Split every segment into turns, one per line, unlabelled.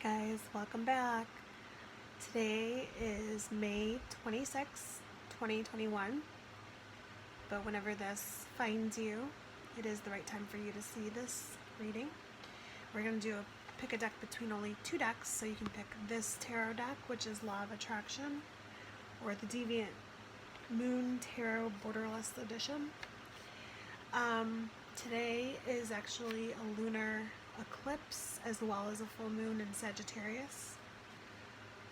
Hi guys, welcome back. Today is May 26th, 2021, but whenever this finds you, it is the right time for you to see this reading. We're going to pick a deck between only two decks, so you can pick this tarot deck, which is Law of Attraction, or the Deviant Moon Tarot Borderless Edition. Today is actually a lunar eclipse as well as a full moon in Sagittarius.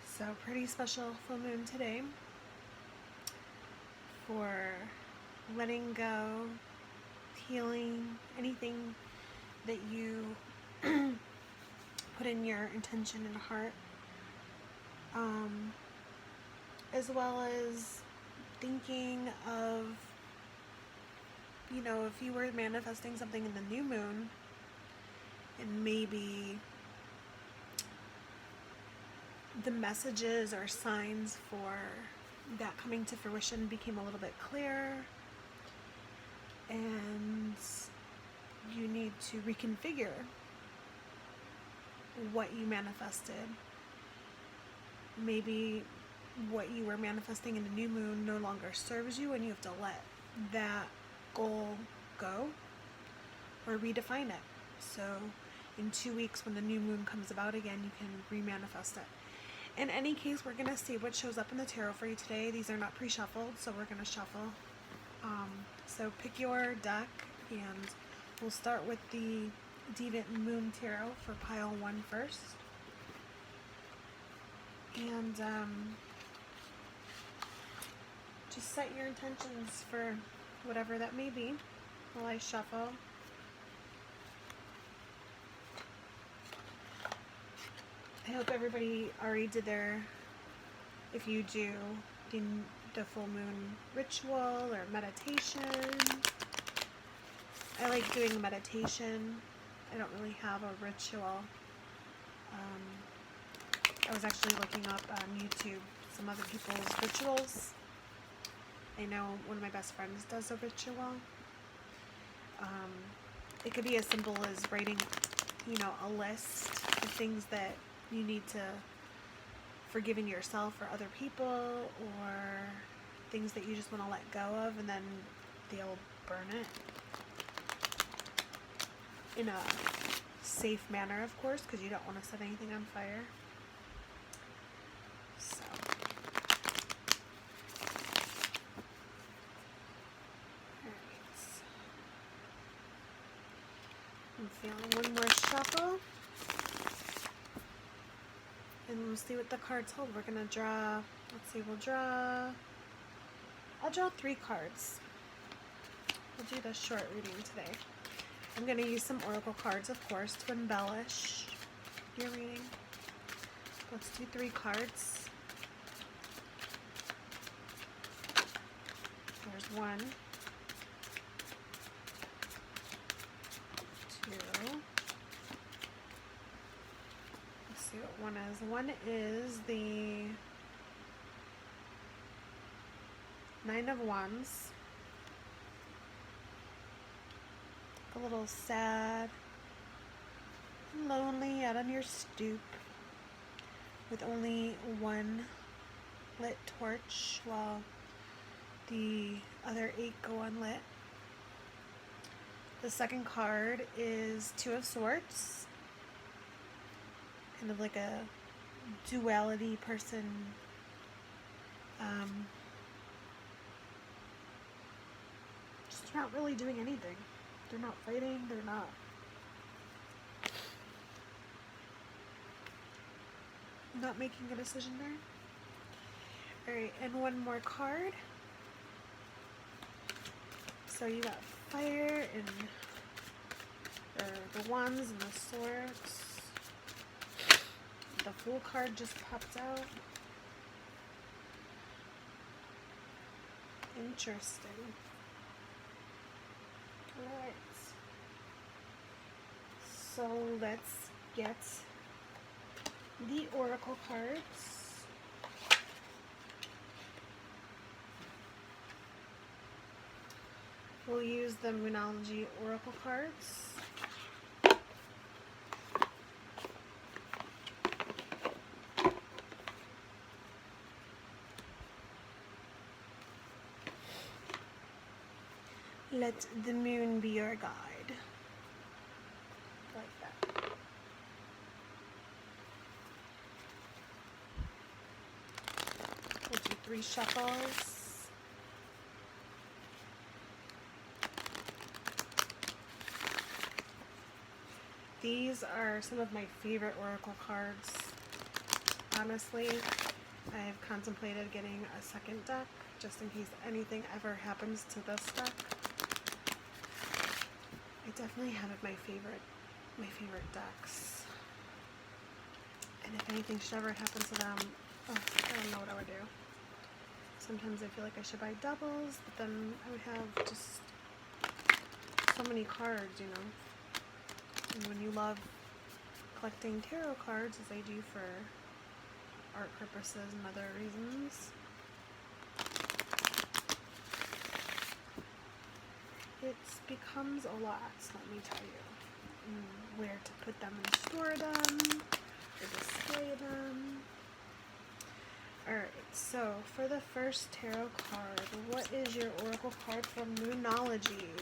So pretty special full moon today for letting go, healing, anything that you put in your intention and heart, as well as thinking of, if you were manifesting something in the new moon, and maybe the messages or signs for that coming to fruition became a little bit clearer, and you need to reconfigure what you manifested. Maybe what you were manifesting in the new moon no longer serves you, and you have to let that goal go or redefine it. So in 2 weeks, when the new moon comes about again, you can remanifest it. In any case, we're going to see what shows up in the tarot for you today. These are not pre-shuffled, so we're going to shuffle. So pick your deck, and we'll start with the Deviant Moon Tarot for pile 1 first. And just set your intentions for whatever that may be while I shuffle. I hope everybody already did if you do the full moon ritual or meditation. I like doing a meditation. I don't really have a ritual. I was actually looking up on YouTube some other people's rituals. I know one of my best friends does a ritual. It could be as simple as writing, a list of things that you need to forgive in yourself or other people, or things that you just want to let go of, and then they'll burn it in a safe manner, of course, because you don't want to set anything on fire. So I'm feeling one more shuffle, and we'll see what the cards hold. We're gonna draw, I'll draw 3 cards. We'll do the short reading today. I'm gonna use some oracle cards, of course, to embellish your reading. Let's do 3 cards. There's 1, 2. Let's see what one is. One is the 9 of Wands. A little sad and lonely out on your stoop with only one lit torch while the other 8 go unlit. The second card is 2 of Swords, kind of like a duality person. Just not really doing anything. They're not fighting, they're not making a decision there. Alright, and one more card. So you got fire and the wands and the swords. The Fool card just popped out. Interesting. Alright. So let's get the oracle cards. We'll use the Moonology oracle cards. Let the moon be your guide. Like that. We'll do 3 shuffles. These are some of my favorite oracle cards. Honestly, I've contemplated getting a second deck just in case anything ever happens to this deck. I definitely have it my favorite decks. And if anything should ever happen to them, oh, I don't know what I would do. Sometimes I feel like I should buy doubles, but then I would have just so many cards, you know. And when you love collecting tarot cards, as I do for art purposes and other reasons, it becomes a lot, let me tell you. Where to put them and store them, or display them. Alright, so for the first tarot card, what is your oracle card from Moonology?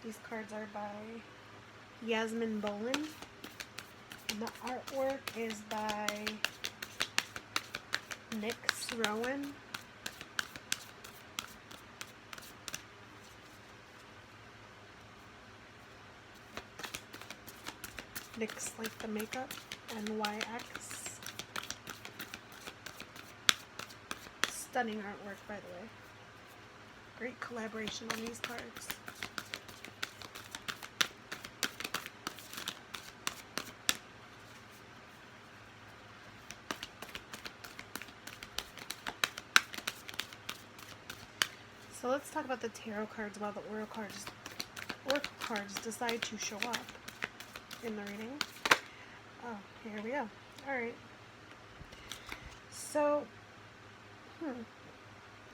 These cards are by Yasmin Bolin, and the artwork is by Nyx Rowan. Nyx like the makeup, NYX. Stunning artwork, by the way. Great collaboration on these cards. So let's talk about the tarot cards while the oracle cards decide to show up in the reading. Oh, here we go. Alright. So,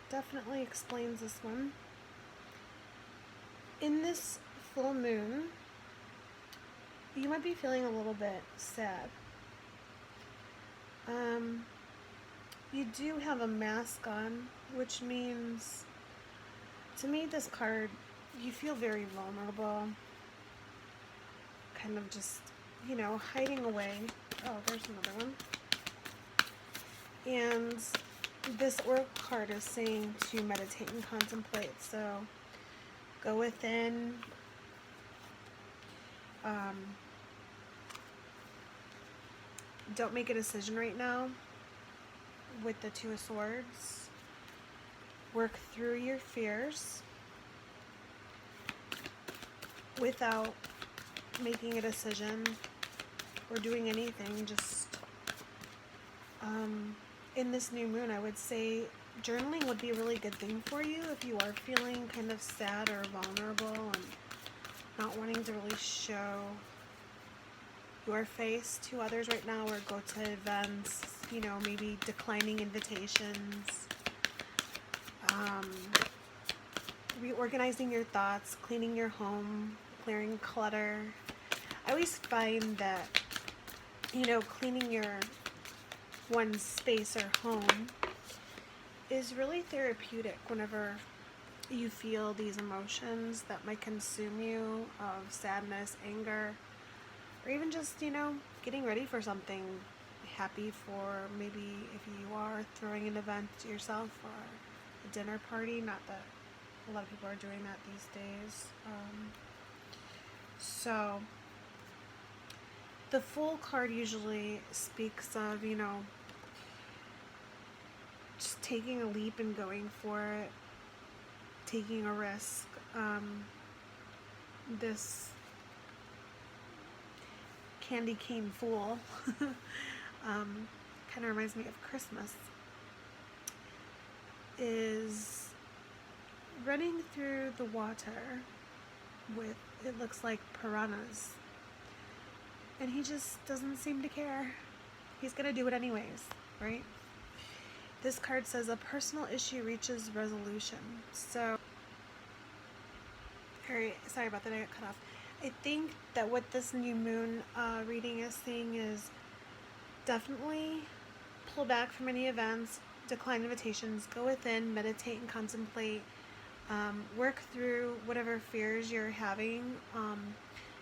definitely explains this one. In this full moon, you might be feeling a little bit sad. You do have a mask on, which means, to me, this card, you feel very vulnerable, kind of just, you know, hiding away. Oh, there's another one. And this oracle card is saying to meditate and contemplate. So go within. Don't make a decision right now with the Two of Swords. Work through your fears without making a decision or doing anything. Just in this new moon, I would say journaling would be a really good thing for you if you are feeling kind of sad or vulnerable and not wanting to really show your face to others right now, or go to events, you know, maybe declining invitations, reorganizing your thoughts, cleaning your home, clearing clutter. I always find that, you know, cleaning your one space or home is really therapeutic whenever you feel these emotions that might consume you of sadness, anger, or even just, you know, getting ready for something happy, for maybe if you are throwing an event yourself or a dinner party. Not that a lot of people are doing that these days. So the Fool card usually speaks of, you know, just taking a leap and going for it, taking a risk. This candy cane fool kind of reminds me of Christmas, is running through the water with, it looks like, piranhas, and he just doesn't seem to care. He's gonna do it anyways, right? This card says a personal issue reaches resolution. So, alright, sorry about that, I got cut off. I think that what this new moon reading is saying is definitely pull back from any events, decline invitations, go within, meditate and contemplate, work through whatever fears you're having.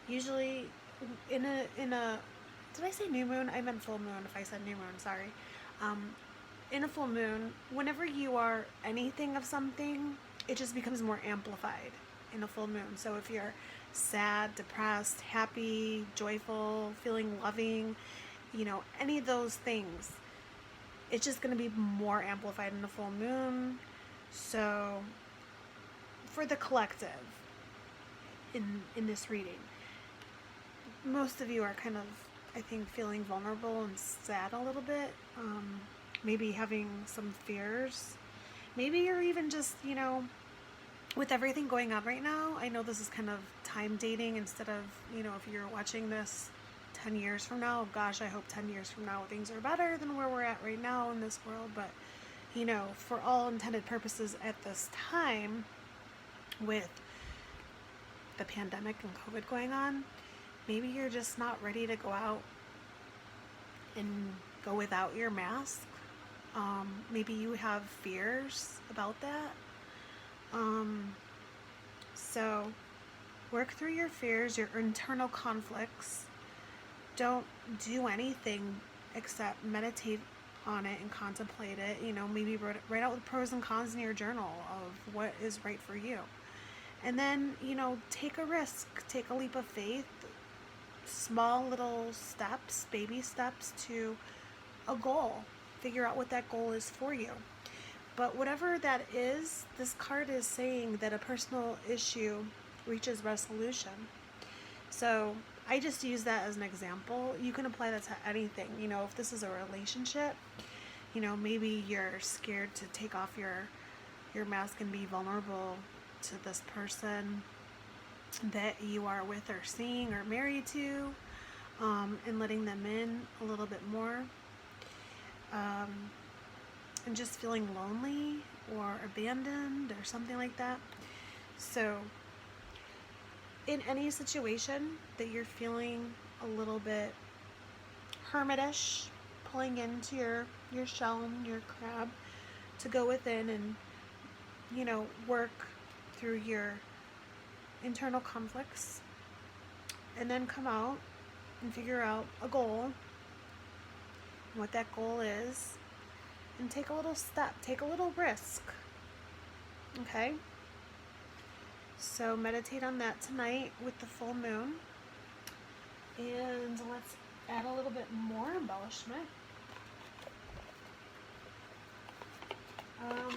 Usually in a did I say new moon? I meant full moon if I said new moon, sorry. In a full moon, whenever you are anything of something, it just becomes more amplified in a full moon. So if you're sad, depressed, happy, joyful, feeling loving, any of those things, it's just going to be more amplified in a full moon. So for the collective in this reading, most of you are kind of, I think, feeling vulnerable and sad a little bit, maybe having some fears. Maybe you're even just, with everything going on right now, I know this is kind of time dating instead of, if you're watching this 10 years from now, gosh, I hope 10 years from now things are better than where we're at right now in this world. But, for all intended purposes at this time, with the pandemic and COVID going on, maybe you're just not ready to go out and go without your mask. Maybe you have fears about that. So work through your fears, your internal conflicts. Don't do anything except meditate on it and contemplate it. Maybe write out the pros and cons in your journal of what is right for you. And then, take a risk, take a leap of faith, small little steps, baby steps to a goal. Figure out what that goal is for you. But whatever that is, this card is saying that a personal issue reaches resolution. So I just use that as an example. You can apply that to anything. If this is a relationship, maybe you're scared to take off your mask and be vulnerable to this person that you are with or seeing or married to, and letting them in a little bit more. And just feeling lonely or abandoned or something like that. So in any situation that you're feeling a little bit hermitish, pulling into your shell and your crab, to go within and work through your internal conflicts, and then come out and figure out a goal, what that goal is, and take a little step, take a little risk. Okay? So meditate on that tonight with the full moon. And let's add a little bit more embellishment.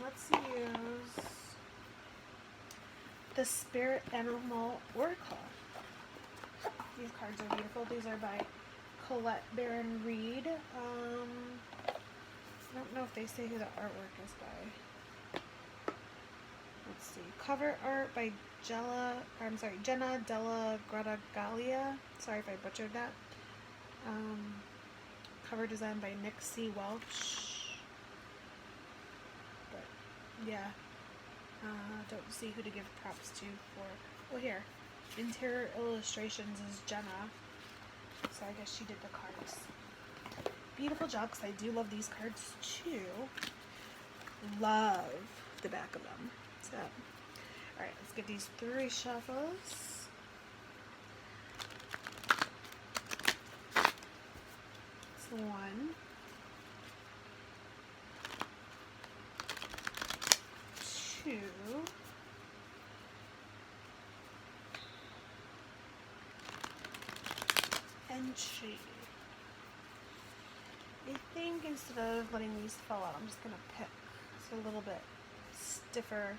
Let's use the Spirit Animal Oracle. These cards are beautiful. These are by Colette Baron Reed. I don't know if they say who the artwork is by. Let's see. Cover art by Jenna Della Gradaglia. Sorry if I butchered that. Cover design by Nick C. Welch. But yeah, don't see who to give props to for. Oh, here. Interior illustrations is Jenna. So I guess she did the cards. Beautiful job, because I do love these cards too. Love the back of them. So, alright, let's get these 3 shuffles. It's 1, 2, and 3. I think instead of letting these fall out, I'm just going to pick. It's a little bit stiffer.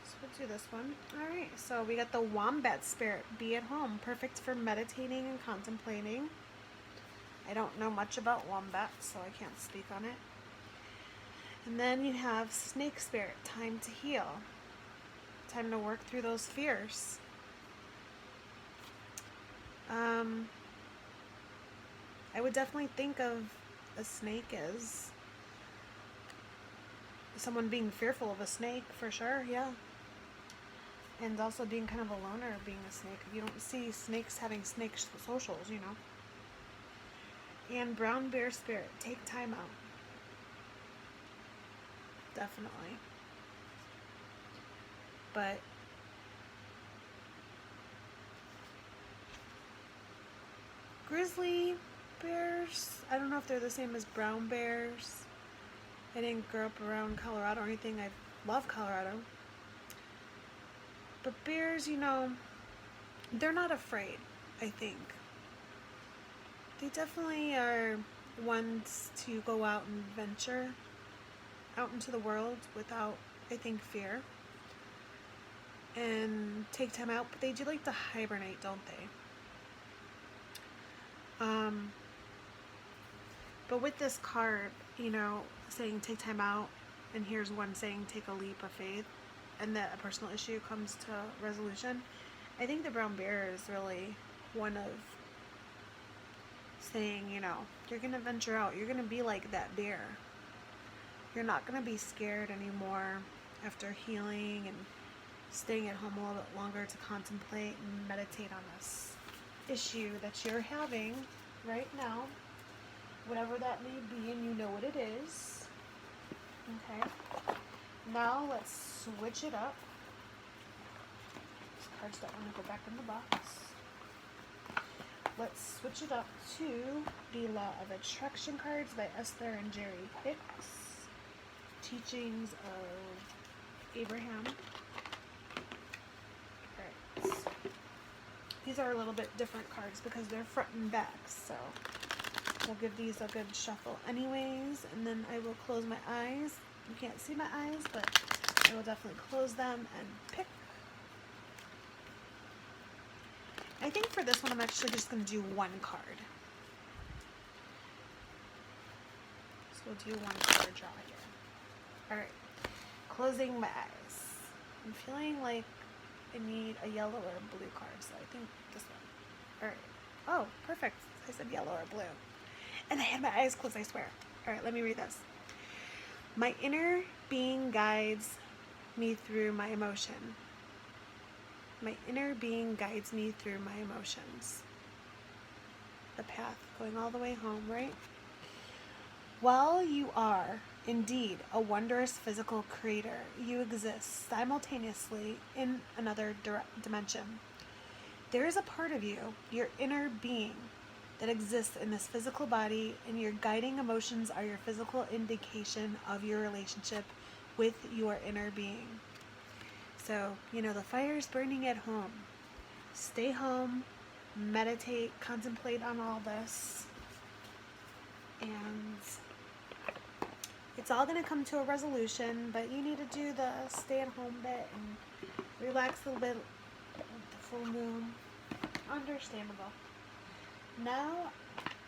So we'll do this one. Alright, so we got the Wombat Spirit. Be at home. Perfect for meditating and contemplating. I don't know much about wombats, so I can't speak on it. And then you have Snake Spirit. Time to heal. Time to work through those fears. I would definitely think of a snake as someone being fearful of a snake, for sure, yeah. And also being kind of a loner being a snake. You don't see snakes having snake socials, And Brown Bear Spirit, take time out. Definitely. But grizzly bears, I don't know if they're the same as brown bears. I didn't grow up around Colorado or anything. I love Colorado. But bears, they're not afraid, I think. They definitely are ones to go out and venture out into the world without, I think, fear. And take time out, but they do like to hibernate, don't they? But with this card, saying take time out, and here's one saying take a leap of faith, and that a personal issue comes to resolution, I think the brown bear is really one of saying, you're going to venture out. You're going to be like that bear. You're not going to be scared anymore after healing and staying at home a little bit longer to contemplate and meditate on this issue that you're having right now, whatever that may be, and you know what it is. Okay. Now let's switch it up. These cards don't want to go back in the box. Let's switch it up to the Law of Attraction cards by Esther and Jerry Hicks. Teachings of Abraham. Alright. These are a little bit different cards because they're front and back, so we'll give these a good shuffle anyways, and then I will close my eyes. You can't see my eyes, but I will definitely close them and pick. I think for this one I'm actually just going to do one card. So we'll do one card draw here. Alright, closing my eyes. I'm feeling like I need a yellow or a blue card, so I think this one. Alright. Oh, perfect. I said yellow or blue. And I had my eyes closed, I swear. Alright, let me read this. My inner being guides me through my emotion. My inner being guides me through my emotions. The path going all the way home, right? While you are indeed a wondrous physical creator, you exist simultaneously in another dimension. There is a part of you, your inner being, that exists in this physical body, and your guiding emotions are your physical indication of your relationship with your inner being. So, the fire's burning at home. Stay home, meditate, contemplate on all this, and it's all going to come to a resolution, but you need to do the stay at home bit and relax a little bit with the full moon. Understandable. Now,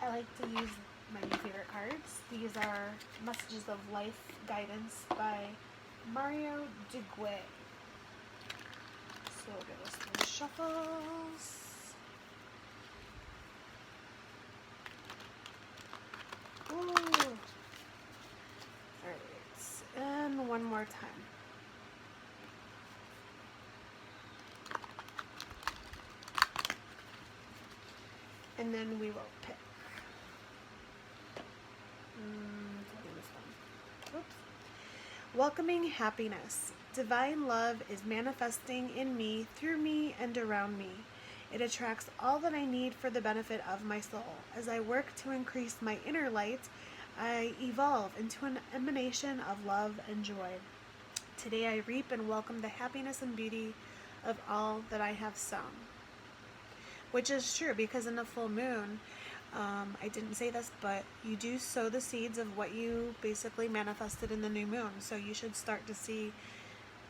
I like to use my new favorite cards. These are Messages of Life Guidance by Mario Duguay. So we'll give us 3 shuffles. Ooh. Alright, and one more time. And then we will pick. This one. Oops. Welcoming happiness. Divine love is manifesting in me, through me, and around me. It attracts all that I need for the benefit of my soul. As I work to increase my inner light, I evolve into an emanation of love and joy. Today I reap and welcome the happiness and beauty of all that I have sown. Which is true, because in the full moon, I didn't say this, but you do sow the seeds of what you basically manifested in the new moon. So you should start to see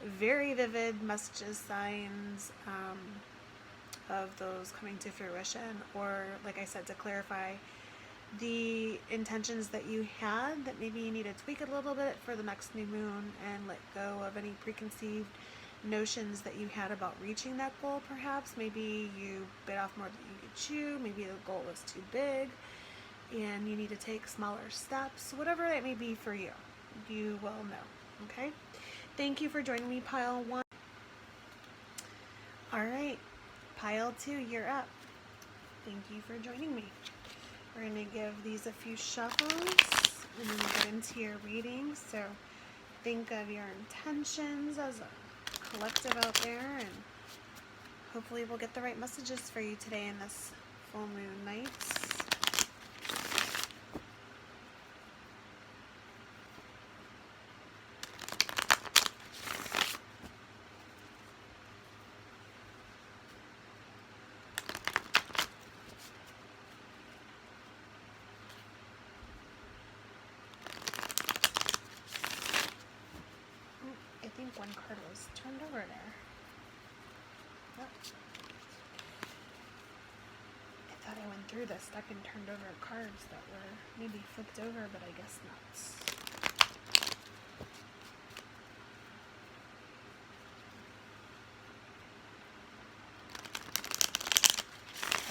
very vivid messages, signs of those coming to fruition, or, like I said, to clarify the intentions that you had, that maybe you need to tweak a little bit for the next new moon and let go of any preconceived notions that you had about reaching that goal. Perhaps maybe you bit off more than you could chew, maybe the goal was too big and you need to take smaller steps. Whatever that may be for you, you will know. Okay, thank you for joining me, pile 1. All right, pile 2, you're up. Thank you for joining me. We're going to give these a few shuffles and then we'll get into your reading. So think of your intentions as a collective out there, and hopefully we'll get the right messages for you today in this full moon night. I think one card was turned over there. Yep. I thought I went through this deck and turned over cards that were maybe flipped over, but I guess not.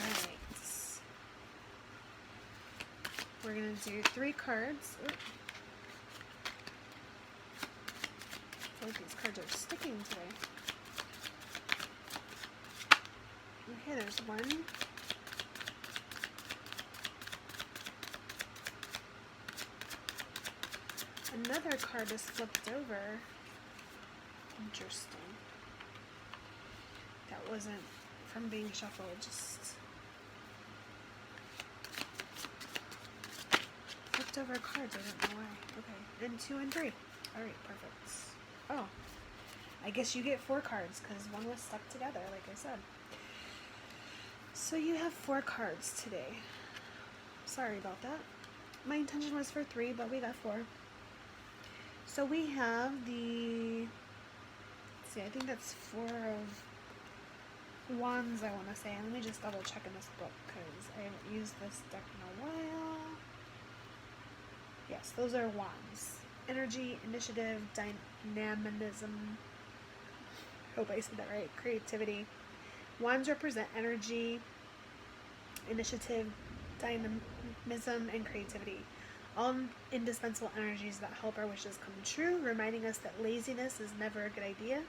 Alright. We're going to do 3 cards. Ooh. I feel like these cards are sticking today. Okay, there's one. Another card is flipped over. Interesting. That wasn't from being shuffled, just flipped over cards. I don't know why. Okay, and 2 and 3. Alright, perfect. Oh, I guess you get 4 cards because one was stuck together, like I said. So you have 4 cards today. Sorry about that. My intention was for 3, but we got 4. So we have the, let's see, I think that's 4 of Wands, I want to say. Let me just double check in this book because I haven't used this deck in a while. Yes, those are Wands. Energy, initiative, dynamism. Hope I said that right. Creativity. Wands represent energy, initiative, dynamism, and creativity. All indispensable energies that help our wishes come true, reminding us that laziness is never a good idea.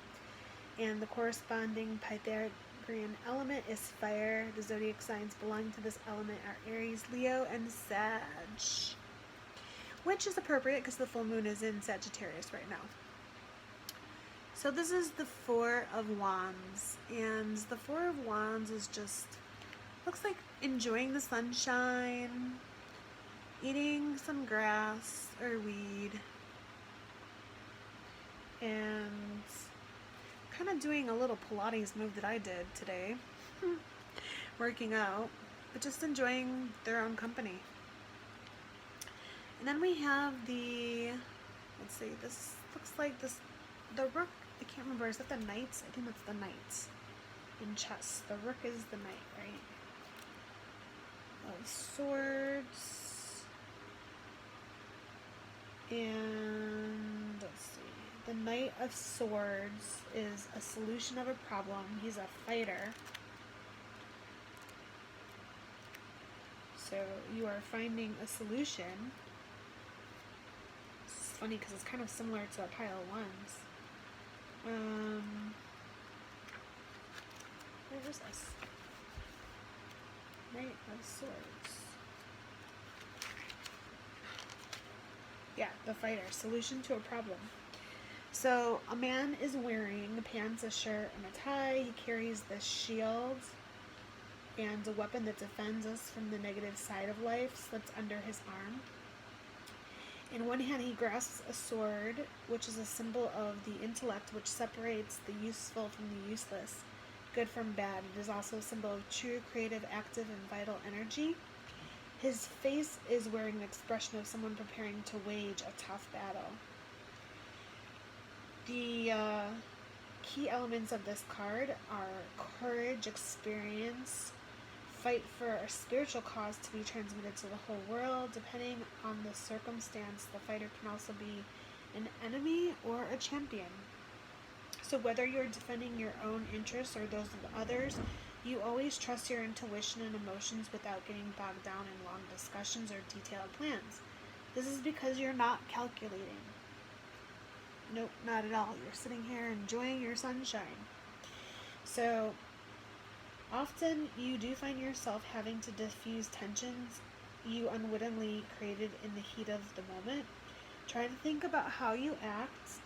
And the corresponding Pythagorean element is fire. The zodiac signs belonging to this element are Aries, Leo, and Sag. Which is appropriate because the full moon is in Sagittarius right now. So this is the 4 of Wands. And the 4 of Wands is just, looks like enjoying the sunshine, eating some grass or weed, and kind of doing a little Pilates move that I did today. Working out, but just enjoying their own company. And then we have the, let's see, this looks like this, the Rook, I can't remember, is that the Knights? I think that's the Knights in chess. The Rook is the Knight, right? Of Swords. And let's see, the Knight of Swords is a solution of a problem. He's a fighter. So you are finding a solution. It's funny because it's kind of similar to a pile of ones. Where is this? Knight of Swords. Yeah, the fighter. Solution to a problem. So a man is wearing pants, a shirt, and a tie. He carries this shield and a weapon that defends us from the negative side of life slipped under his arm. In one hand he grasps a sword, which is a symbol of the intellect, which separates the useful from the useless, good from bad. It is also a symbol of true, creative, active, and vital energy. His face is wearing an expression of someone preparing to wage a tough battle. The key elements of this card are courage, experience, fight for a spiritual cause to be transmitted to the whole world. Depending on the circumstance, the fighter can also be an enemy or a champion. So whether you're defending your own interests or those of others, you always trust your intuition and emotions without getting bogged down in long discussions or detailed plans. This is because you're not calculating. Nope, not at all. You're sitting here enjoying your sunshine. So often you do find yourself having to diffuse tensions you unwittingly created in the heat of the moment. Try to think about how you ask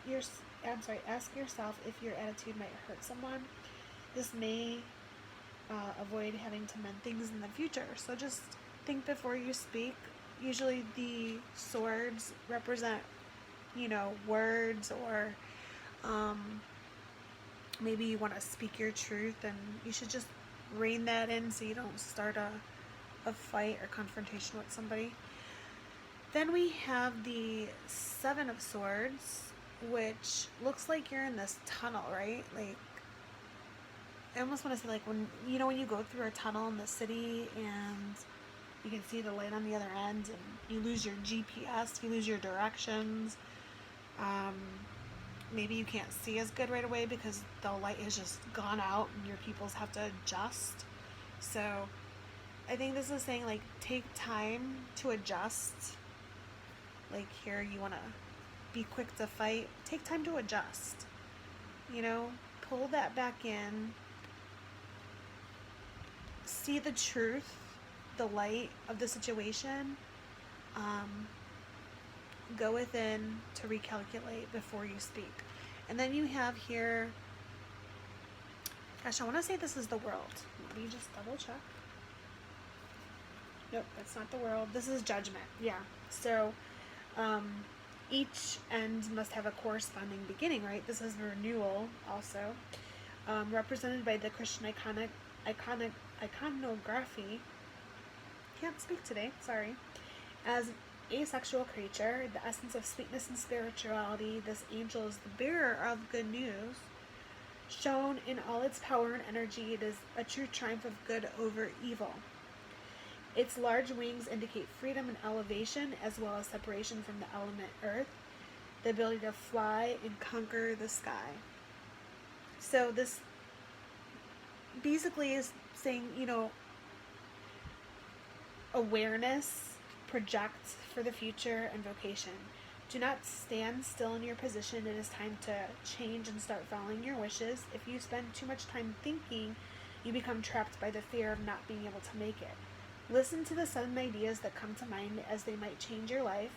yourself if your attitude might hurt someone. This may avoid having to mend things in the future. So just think before you speak. Usually the swords represent, words, or maybe you want to speak your truth, and you should just rein that in so you don't start a fight or confrontation with somebody. Then we have the Seven of Swords, which looks like you're in this tunnel, right? Like, I almost want to say like when you go through a tunnel in the city and you can see the light on the other end, and you lose your GPS, you lose your directions. Maybe you can't see as good right away because the light has just gone out and your pupils have to adjust. So I think this is saying, like, take time to adjust. Like, here you want to be quick to fight. Take time to adjust. Pull that back in. See the truth, the light of the situation. Go within to recalculate before you speak. And then you have here, gosh, I want to say this is the World. Let me just double check. Nope, that's not the World. This is Judgment. Yeah. So each end must have a corresponding beginning, right? This is renewal also, represented by the Christian iconography. Can't speak today, sorry. As asexual creature, the essence of sweetness and spirituality, this angel is the bearer of good news. Shown in all its power and energy, it is a true triumph of good over evil. Its large wings indicate freedom and elevation, as well as separation from the element earth, the ability to fly and conquer the sky. So this basically is saying, awareness, project for the future, and vocation. Do not stand still in your position. It is time to change and start following your wishes. If you spend too much time thinking, you become trapped by the fear of not being able to make it. Listen to the sudden ideas that come to mind as they might change your life.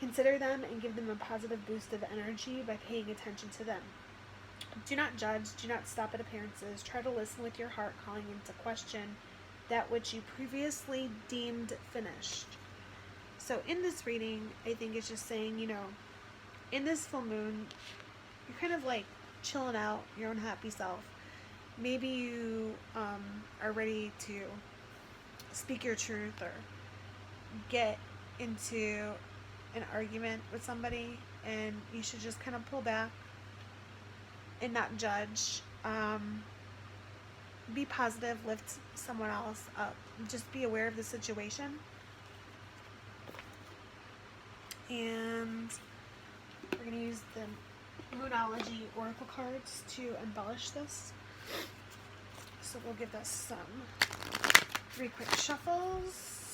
Consider them and give them a positive boost of energy by paying attention to them. Do not judge. Do not stop at appearances. Try to listen with your heart, calling into question that which you previously deemed finished. So in this reading, I think it's just saying, in this full moon, you're kind of like chilling out, your own happy self. Maybe you are ready to speak your truth or get into an argument with somebody, and you should just kind of pull back and not judge. Be positive, lift someone else up. Just be aware of the situation. And we're going to use the Moonology Oracle cards to embellish this. So we'll give this 3 quick shuffles.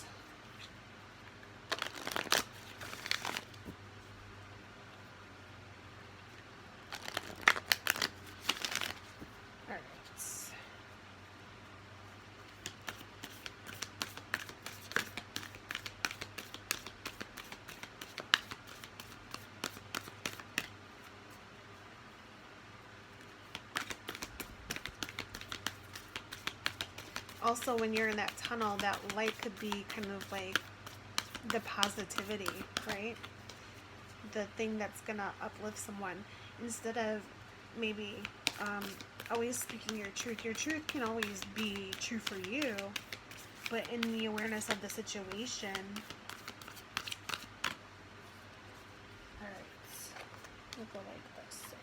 Also, when you're in that tunnel, that light could be kind of like the positivity, right? The thing that's gonna uplift someone, instead of maybe always speaking your truth. Your truth can always be true for you, but in the awareness of the situation. Alright, we'll go like this, I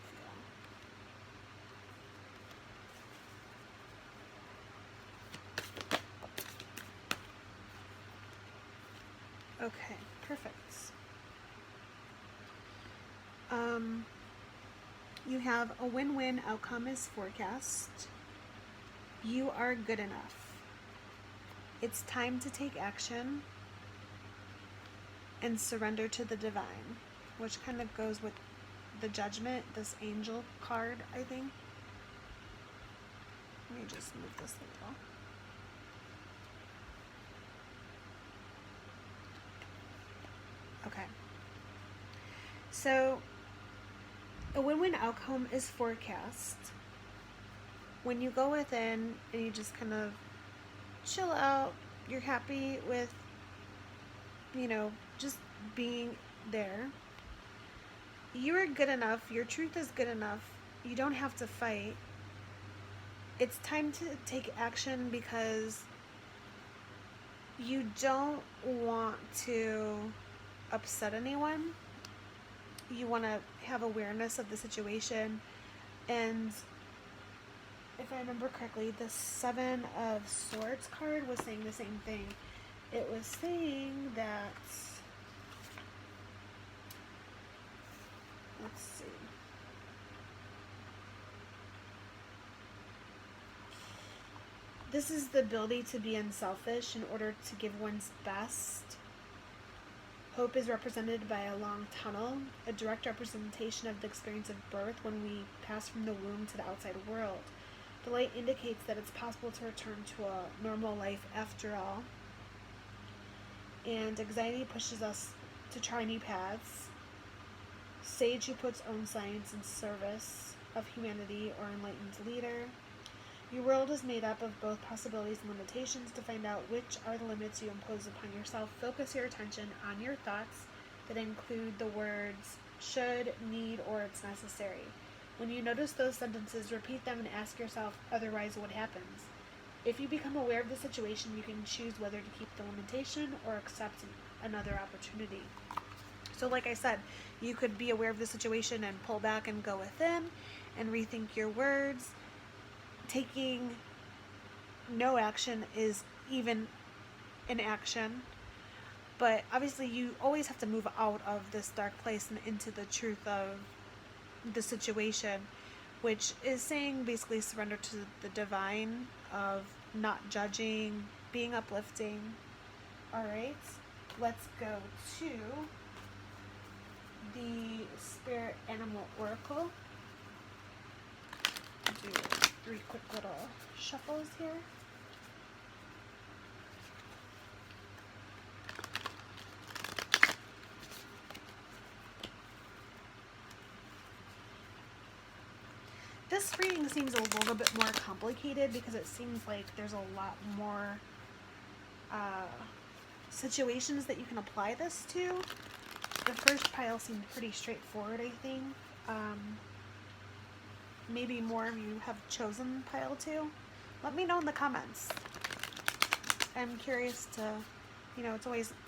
feel. Okay, perfect. You have a win-win outcome is forecast. You are good enough. It's time to take action and surrender to the divine, which kind of goes with the Judgment, this angel card, I think. Let me just move this a little. Okay. So, a win-win outcome is forecast when you go within and you just kind of chill out. You're happy with, just being there. You are good enough. Your truth is good enough. You don't have to fight. It's time to take action because you don't want to upset anyone. You want to have awareness of the situation. And if I remember correctly, the Seven of Swords card was saying the same thing. It was saying that, let's see. This is the ability to be unselfish in order to give one's best. Hope is represented by a long tunnel, a direct representation of the experience of birth when we pass from the womb to the outside world. The light indicates that it's possible to return to a normal life after all. And anxiety pushes us to try new paths. Sage who puts own science in service of humanity or enlightened leader. Your world is made up of both possibilities and limitations. To find out which are the limits you impose upon yourself, focus your attention on your thoughts that include the words should, need, or it's necessary. When you notice those sentences, repeat them and ask yourself, otherwise what happens? If you become aware of the situation, you can choose whether to keep the limitation or accept another opportunity. So like I said, you could be aware of the situation and pull back and go within and rethink your words. Taking no action is even an action, but obviously you always have to move out of this dark place and into the truth of the situation, which is saying basically surrender to the divine, of not judging, being uplifting. All right, let's go to the Spirit Animal Oracle. Do 3 quick little shuffles here. This reading seems a little bit more complicated because it seems like there's a lot more situations that you can apply this to. The first pile seemed pretty straightforward, I think. Maybe more of you have chosen pile 2. Let me know in the comments. I'm curious to,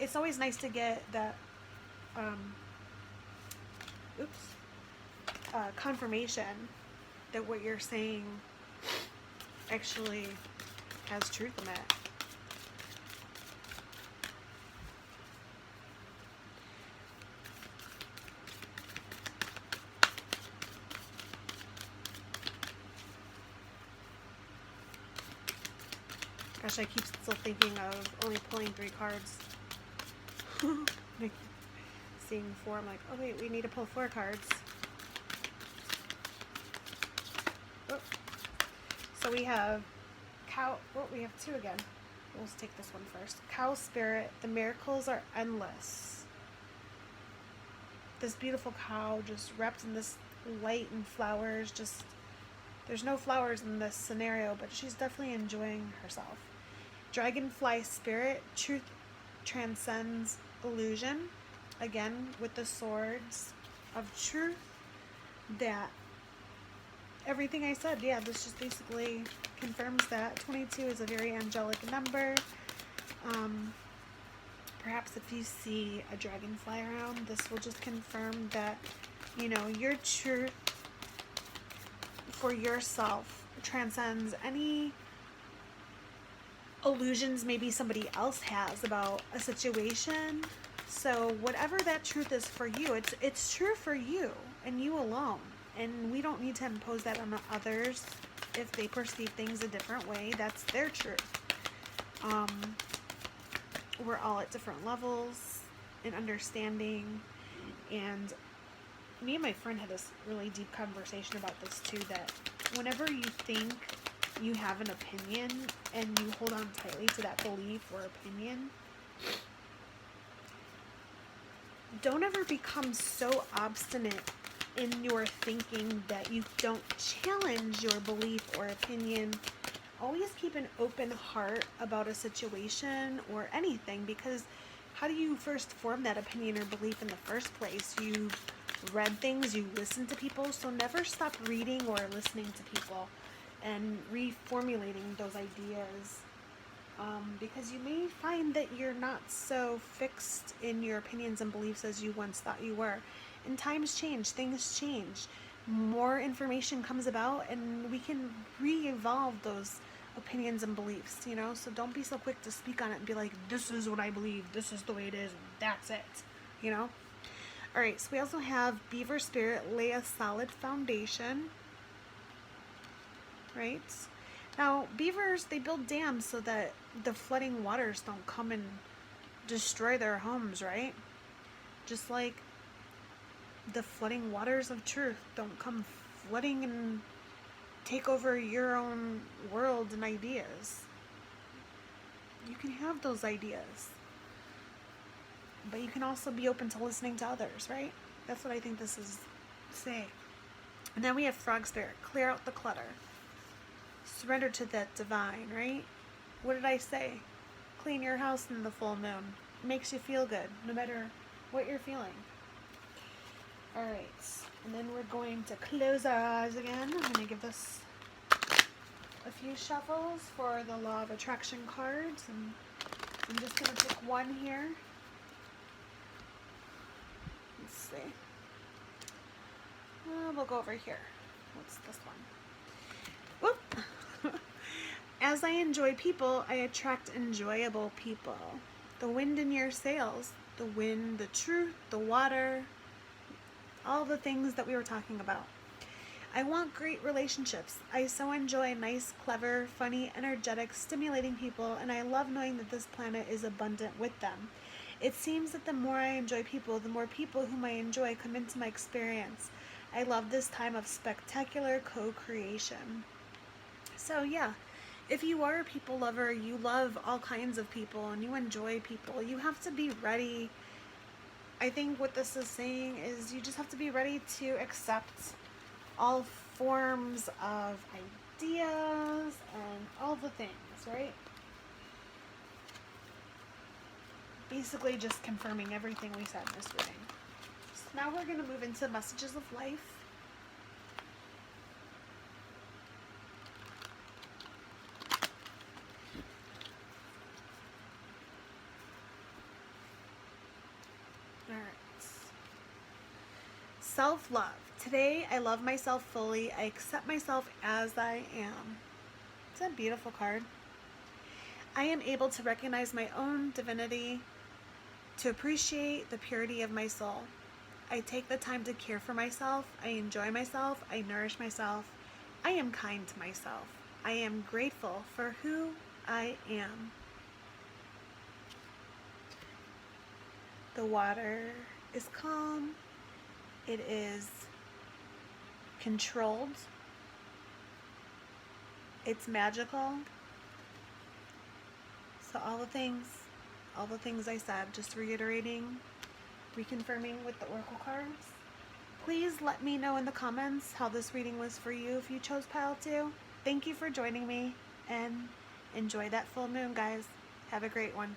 it's always nice to get that confirmation that what you're saying actually has truth in it. Gosh, I keep still thinking of only pulling 3 cards. Like, seeing 4, I'm like, oh wait, we need to pull 4 cards. Oh. So we have cow. Oh, we have 2 again. Let's take this one first. Cow spirit. The miracles are endless. This beautiful cow just wrapped in this light and flowers. Just, there's no flowers in this scenario, but she's definitely enjoying herself. Dragonfly spirit. Truth transcends illusion. Again, with the swords of truth. That everything I said, yeah, this just basically confirms that 22 is a very angelic number. Perhaps if you see a dragonfly around, this will just confirm that, your truth for yourself transcends any illusions maybe somebody else has about a situation. So whatever that truth is for you, it's true for you and you alone. And we don't need to impose that on others if they perceive things a different way. That's their truth. We're all at different levels in understanding. And me and my friend had this really deep conversation about this too, that whenever you think you have an opinion and you hold on tightly to that belief or opinion, don't ever become so obstinate in your thinking that you don't challenge your belief or opinion. Always keep an open heart about a situation or anything, because how do you first form that opinion or belief in the first place? You read things, you listen to people, so never stop reading or listening to people and reformulating those ideas. Because you may find that you're not so fixed in your opinions and beliefs as you once thought you were. And times change, things change. More information comes about, and we can re-evolve those opinions and beliefs, you know? So don't be so quick to speak on it and be like, this is what I believe, this is the way it is, and that's it, you know? All right, so we also have Beaver Spirit, lay a solid foundation, right? Now, beavers, they build dams so that the flooding waters don't come and destroy their homes, right? Just like the flooding waters of truth don't come flooding and take over your own world and ideas. You can have those ideas, but you can also be open to listening to others, right? That's what I think this is saying. And then we have Frog Spirit, clear out the clutter. Surrender to that divine, right? What did I say? Clean your house in the full moon. It makes you feel good, no matter what you're feeling. All right, and then we're going to close our eyes again. I'm going to give this a few shuffles for the Law of Attraction cards, and I'm just going to pick one here. Let's see. We'll go over here. What's this one? Whoop! As I enjoy people, I attract enjoyable people. The wind in your sails, the wind, the truth, the water, all the things that we were talking about. I want great relationships. I so enjoy nice, clever, funny, energetic, stimulating people, and I love knowing that this planet is abundant with them. It seems that the more I enjoy people, the more people whom I enjoy come into my experience. I love this time of spectacular co-creation. So yeah, if you are a people lover, you love all kinds of people and you enjoy people, you have to be ready. I think what this is saying is you just have to be ready to accept all forms of ideas and all the things, right? Basically just confirming everything we said in this reading. So now we're going to move into messages of life. Self-love. Today, I love myself fully. I accept myself as I am. It's a beautiful card. I am able to recognize my own divinity, to appreciate the purity of my soul. I take the time to care for myself. I enjoy myself. I nourish myself. I am kind to myself. I am grateful for who I am. The water is calm. It is controlled. It's magical. So all the things I said, just reiterating, reconfirming with the oracle cards. Please let me know in the comments how this reading was for you if you chose pile 2. Thank you for joining me, and enjoy that full moon, guys. Have a great one.